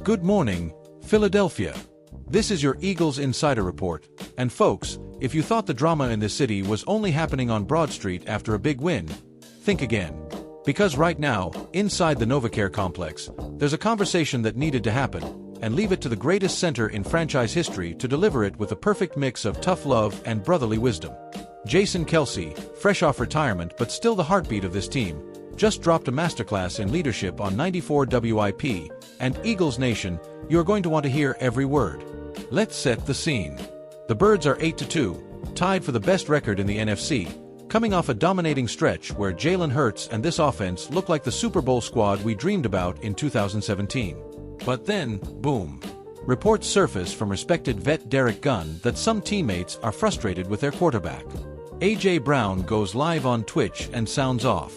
Good morning, Philadelphia. This is your Eagles Insider Report, and folks, if you thought the drama in this city was only happening on Broad Street after a big win, think again. Because right now, inside the NovaCare complex, there's a conversation that needed to happen, and leave it to the greatest center in franchise history to deliver it with a perfect mix of tough love and brotherly wisdom. JasonKelce, fresh off retirement but still the heartbeat of this team, just dropped a masterclass in leadership on 94 WIP, and Eagles Nation, you're going to want to hear every word. Let's set the scene. The Birds are 8-2, tied for the best record in the NFC, coming off a dominating stretch where Jalen Hurts and this offense look like the Super Bowl squad we dreamed about in 2017. But then, boom. Reports surface from respected vet Derek Gunn that some teammates are frustrated with their quarterback. A.J. Brown goes live on Twitch and sounds off.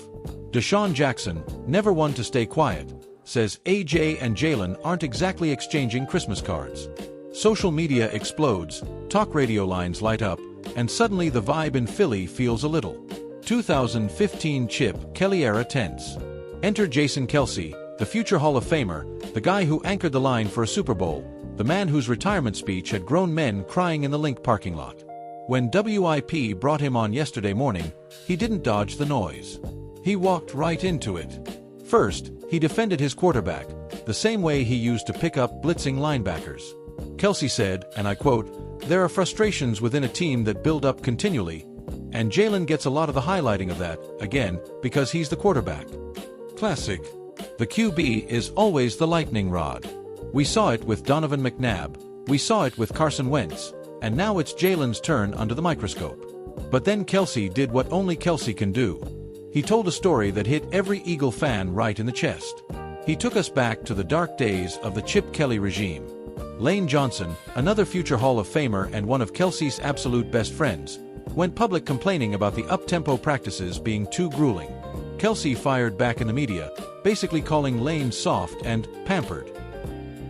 Deshaun Jackson, never one to stay quiet, says A.J. and Jalen aren't exactly exchanging Christmas cards. Social media explodes, talk radio lines light up, and suddenly the vibe in Philly feels a little 2015 Chip Kelly era tense. Enter JasonKelce, the future Hall of Famer, the guy who anchored the line for a Super Bowl, the man whose retirement speech had grown men crying in the Link parking lot. When WIP brought him on yesterday morning, he didn't dodge the noise. He walked right into it. First, he defended his quarterback, the same way he used to pick up blitzing linebackers. Kelce said, and I quote, "There are frustrations within a team that build up continually, and Jalen gets a lot of the highlighting of that, again, because he's the quarterback." Classic. The QB is always the lightning rod. We saw it with Donovan McNabb, we saw it with Carson Wentz, and now it's Jalen's turn under the microscope. But then Kelce did what only Kelce can do. He told a story that hit every Eagle fan right in the chest. He took us back to the dark days of the Chip Kelly regime. Lane Johnson, another future Hall of Famer and one of Kelce's absolute best friends, went public complaining about the up-tempo practices being too grueling. Kelce fired back in the media, basically calling Lane soft and pampered.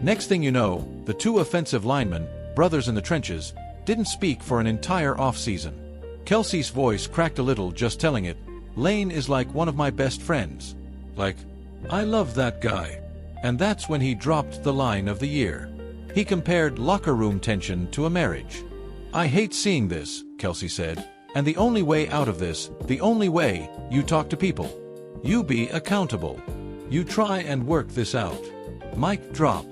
Next thing you know, the two offensive linemen, brothers in the trenches, didn't speak for an entire offseason. Kelce's voice cracked a little just telling it, "Lane is like one of my best friends. Like, I love that guy." And that's when he dropped the line of the year. He compared locker room tension to a marriage. "I hate seeing this," Kelce said, "and the only way out of this, the only way, you talk to people. You be accountable. You try and work this out." Mic drop.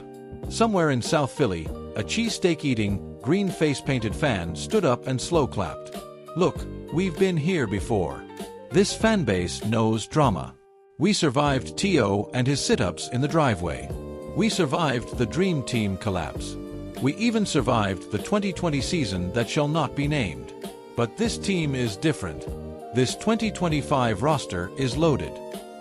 Somewhere in South Philly, a cheesesteak-eating, green face-painted fan stood up and slow-clapped. "Look, we've been here before. This fanbase knows drama. We survived T.O. and his sit-ups in the driveway. We survived the Dream Team collapse. We even survived the 2020 season that shall not be named. But this team is different. This 2025 roster is loaded.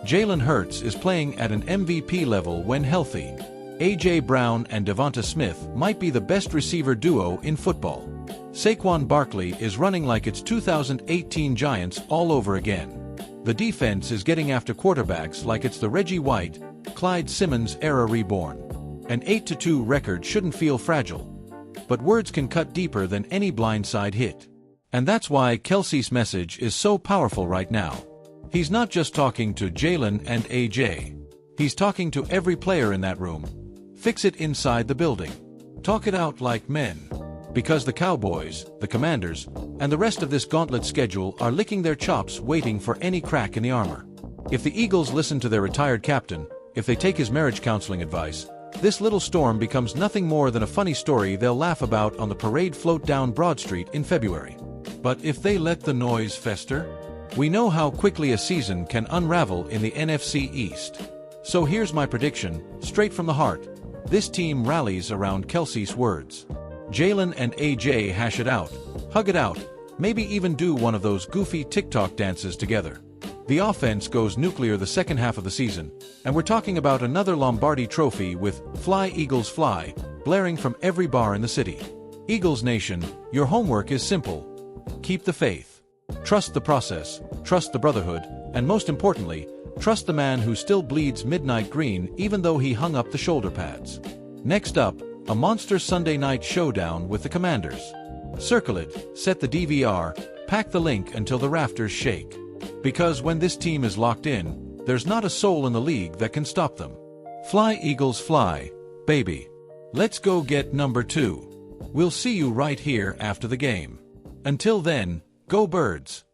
Jalen Hurts is playing at an MVP level when healthy. A.J. Brown and Devonta Smith might be the best receiver duo in football. Saquon Barkley is running like it's 2018 Giants all over again. The defense is getting after quarterbacks like it's the Reggie White, Clyde Simmons era reborn. An 8-2 record shouldn't feel fragile. But words can cut deeper than any blindside hit. And that's why Kelce's message is so powerful right now. He's not just talking to Jalen and A.J. He's talking to every player in that room. Fix it inside the building. Talk it out like men. Because the Cowboys, the Commanders, and the rest of this gauntlet schedule are licking their chops waiting for any crack in the armor. If the Eagles listen to their retired captain, if they take his marriage counseling advice, this little storm becomes nothing more than a funny story they'll laugh about on the parade float down Broad Street in February. But if they let the noise fester, we know how quickly a season can unravel in the NFC East. So here's my prediction, straight from the heart. This team rallies around Kelce's words. Jalen and A.J. hash it out, hug it out, maybe even do one of those goofy TikTok dances together. The offense goes nuclear the second half of the season, and we're talking about another Lombardi trophy with "Fly Eagles Fly" blaring from every bar in the city. Eagles Nation, your homework is simple. Keep the faith. Trust the process, trust the brotherhood, and most importantly, trust the man who still bleeds midnight green even though he hung up the shoulder pads. Next up, a monster Sunday night showdown with the Commanders. Circle it, set the DVR, pack the link until the rafters shake. Because when this team is locked in, there's not a soul in the league that can stop them. Fly Eagles Fly, baby. Let's go get number 2. We'll see you right here after the game. Until then, go Birds!